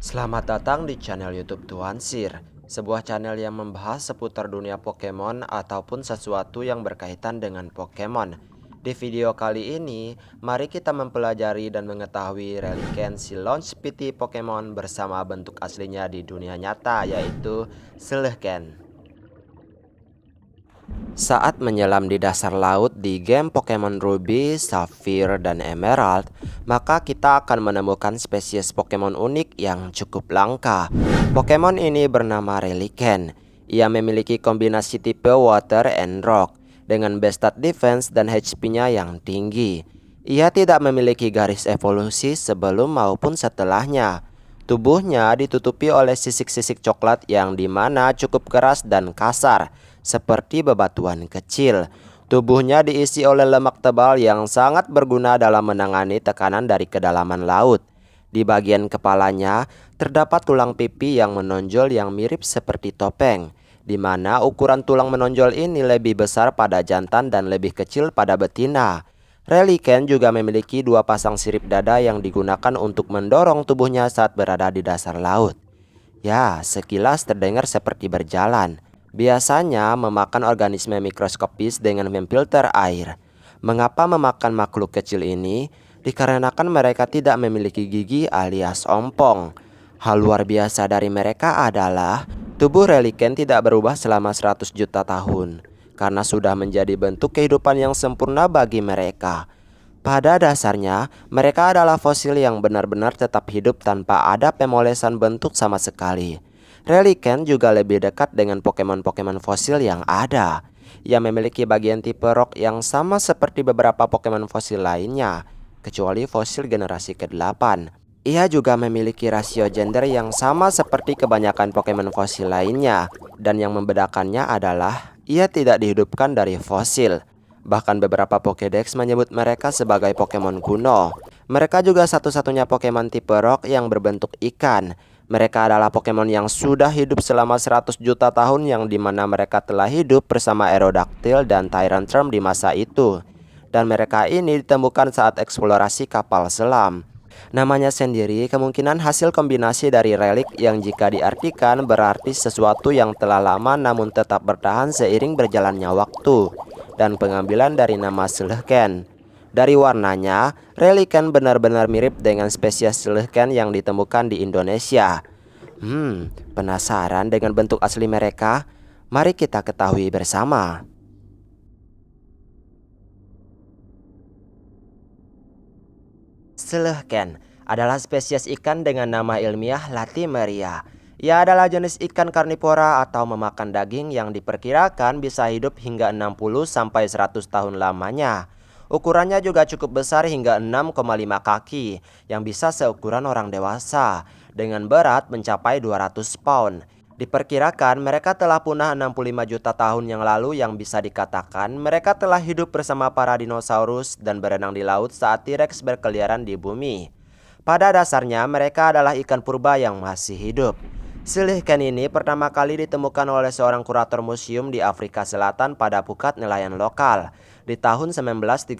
Selamat datang di channel YouTube Tuan Sir, sebuah channel yang membahas seputar dunia Pokemon ataupun sesuatu yang berkaitan dengan Pokemon. Di video kali ini, mari kita mempelajari dan mengetahui Relicanth si Launch PT Pokemon bersama bentuk aslinya di dunia nyata, yaitu Slowken. Saat menyelam di dasar laut di game Pokemon Ruby, Sapphire, dan Emerald, maka kita akan menemukan spesies Pokemon unik yang cukup langka. Pokemon ini bernama Relicanth. Ia memiliki kombinasi tipe Water and Rock dengan base stat defense dan HP-nya yang tinggi. Ia tidak memiliki garis evolusi sebelum maupun setelahnya. Tubuhnya ditutupi oleh sisik-sisik coklat yang dimana cukup keras dan kasar, seperti bebatuan kecil. Tubuhnya diisi oleh lemak tebal yang sangat berguna dalam menangani tekanan dari kedalaman laut. Di bagian kepalanya terdapat tulang pipi yang menonjol yang mirip seperti topeng, di mana ukuran tulang menonjol ini lebih besar pada jantan dan lebih kecil pada betina. Relicanth juga memiliki dua pasang sirip dada yang digunakan untuk mendorong tubuhnya saat berada di dasar laut. Ya, sekilas terdengar seperti berjalan. Biasanya memakan organisme mikroskopis dengan memfilter air. Mengapa memakan makhluk kecil ini? Dikarenakan mereka tidak memiliki gigi alias ompong. Hal luar biasa dari mereka adalah tubuh Relicanth tidak berubah selama 100 juta tahun, karena sudah menjadi bentuk kehidupan yang sempurna bagi mereka. Pada dasarnya, mereka adalah fosil yang benar-benar tetap hidup tanpa ada pemolesan bentuk sama sekali. Relicanth juga lebih dekat dengan Pokemon-Pokemon fosil yang ada. Ia memiliki bagian tipe rock yang sama seperti beberapa Pokemon fosil lainnya, kecuali fosil generasi ke-8. Ia juga memiliki rasio gender yang sama seperti kebanyakan Pokemon fosil lainnya, dan yang membedakannya adalah ia tidak dihidupkan dari fosil. Bahkan beberapa Pokédex menyebut mereka sebagai Pokemon kuno. Mereka juga satu-satunya Pokemon tipe rock yang berbentuk ikan. Mereka adalah Pokemon yang sudah hidup selama 100 juta tahun, yang dimana mereka telah hidup bersama Aerodactyl dan Tyrantrum di masa itu. Dan mereka ini ditemukan saat eksplorasi kapal selam. Namanya sendiri kemungkinan hasil kombinasi dari relik yang jika diartikan berarti sesuatu yang telah lama namun tetap bertahan seiring berjalannya waktu, dan pengambilan dari nama Slowken. Dari warnanya, Relicanth benar-benar mirip dengan spesies Slowken yang ditemukan di Indonesia. Penasaran dengan bentuk asli mereka? Mari kita ketahui bersama. Slowken adalah spesies ikan dengan nama ilmiah Latimeria. Ia adalah jenis ikan karnivora atau memakan daging yang diperkirakan bisa hidup hingga 60-100 tahun lamanya. Ukurannya juga cukup besar hingga 6,5 kaki yang bisa seukuran orang dewasa, dengan berat mencapai 200 pound. Diperkirakan mereka telah punah 65 juta tahun yang lalu, yang bisa dikatakan mereka telah hidup bersama para dinosaurus dan berenang di laut saat T-Rex berkeliaran di bumi. Pada dasarnya mereka adalah ikan purba yang masih hidup. Slowken ini pertama kali ditemukan oleh seorang kurator museum di Afrika Selatan pada pukat nelayan lokal di tahun 1938,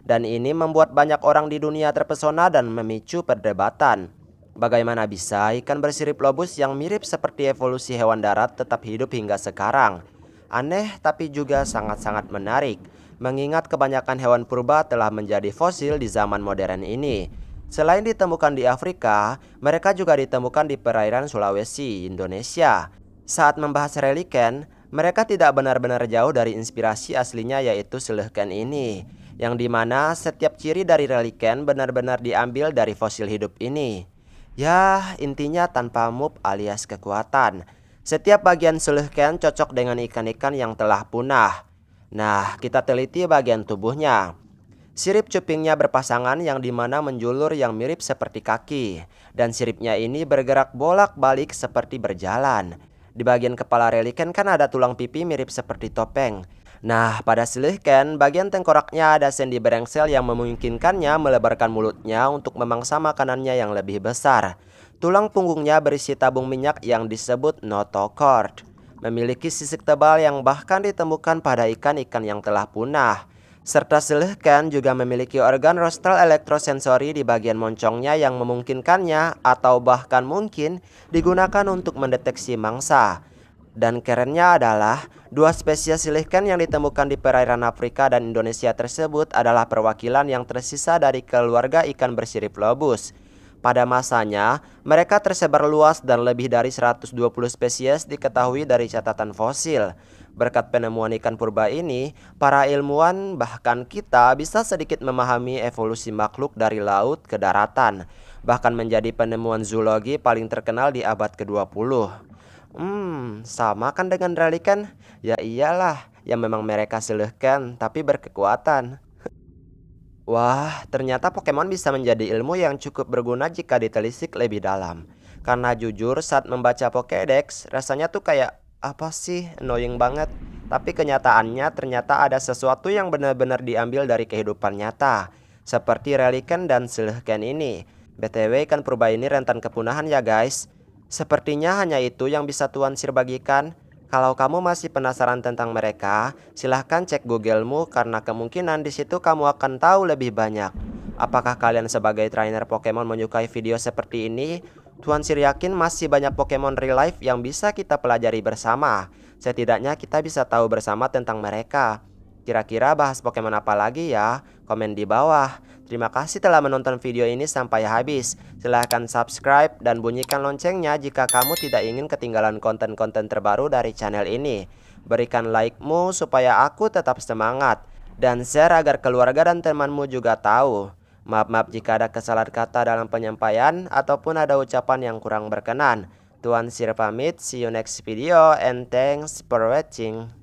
dan ini membuat banyak orang di dunia terpesona dan memicu perdebatan. Bagaimana bisa ikan bersirip lobus yang mirip seperti evolusi hewan darat tetap hidup hingga sekarang? Aneh tapi juga sangat-sangat menarik, mengingat kebanyakan hewan purba telah menjadi fosil di zaman modern ini. Selain ditemukan di Afrika, mereka juga ditemukan di perairan Sulawesi, Indonesia. Saat membahas Relicanth, mereka tidak benar-benar jauh dari inspirasi aslinya, yaitu Slowken ini, yang dimana setiap ciri dari Relicanth benar-benar diambil dari fosil hidup ini. Ya, intinya tanpa move alias kekuatan. Setiap bagian Slowken cocok dengan ikan-ikan yang telah punah. Nah, kita teliti bagian tubuhnya. Sirip cupingnya berpasangan yang dimana menjulur yang mirip seperti kaki, dan siripnya ini bergerak bolak-balik seperti berjalan. Di bagian kepala Relicanth kan ada tulang pipi mirip seperti topeng. Nah, pada Slowken bagian tengkoraknya ada sendi berengsel yang memungkinkannya melebarkan mulutnya untuk memangsa makanannya yang lebih besar. Tulang punggungnya berisi tabung minyak yang disebut notochord. Memiliki sisik tebal yang bahkan ditemukan pada ikan-ikan yang telah punah. Serta silihkan juga memiliki organ rostral elektrosensori di bagian moncongnya yang memungkinkannya atau bahkan mungkin digunakan untuk mendeteksi mangsa. Dan kerennya adalah dua spesies silihkan yang ditemukan di perairan Afrika dan Indonesia tersebut adalah perwakilan yang tersisa dari keluarga ikan bersirip lobus. Pada masanya, mereka tersebar luas dan lebih dari 120 spesies diketahui dari catatan fosil. Berkat penemuan ikan purba ini, para ilmuwan bahkan kita bisa sedikit memahami evolusi makhluk dari laut ke daratan, bahkan menjadi penemuan zoologi paling terkenal di abad ke-20. Sama kan dengan relikan? Ya iyalah, yang memang mereka silihkan tapi berkekuatan. Wah, ternyata Pokemon bisa menjadi ilmu yang cukup berguna jika ditelisik lebih dalam. Karena jujur saat membaca Pokédex, rasanya tuh kayak apa sih, annoying banget. Tapi kenyataannya ternyata ada sesuatu yang benar-benar diambil dari kehidupan nyata. Seperti Relican dan Silhouette ini. BTW ikan purba ini rentan kepunahan ya guys. Sepertinya hanya itu yang bisa Tuan Sir bagikan. Kalau kamu masih penasaran tentang mereka, silahkan cek Google-mu karena kemungkinan di situ kamu akan tahu lebih banyak. Apakah kalian sebagai trainer Pokemon menyukai video seperti ini? Tuan Sir yakin masih banyak Pokemon real life yang bisa kita pelajari bersama. Setidaknya kita bisa tahu bersama tentang mereka. Kira-kira bahas Pokemon apa lagi ya? Komen di bawah. Terima kasih telah menonton video ini sampai habis. Silahkan subscribe dan bunyikan loncengnya jika kamu tidak ingin ketinggalan konten-konten terbaru dari channel ini. Berikan like-mu supaya aku tetap semangat. Dan share agar keluarga dan temanmu juga tahu. Maaf jika ada kesalahan kata dalam penyampaian ataupun ada ucapan yang kurang berkenan. Tuan Sir pamit, see you next video and thanks for watching.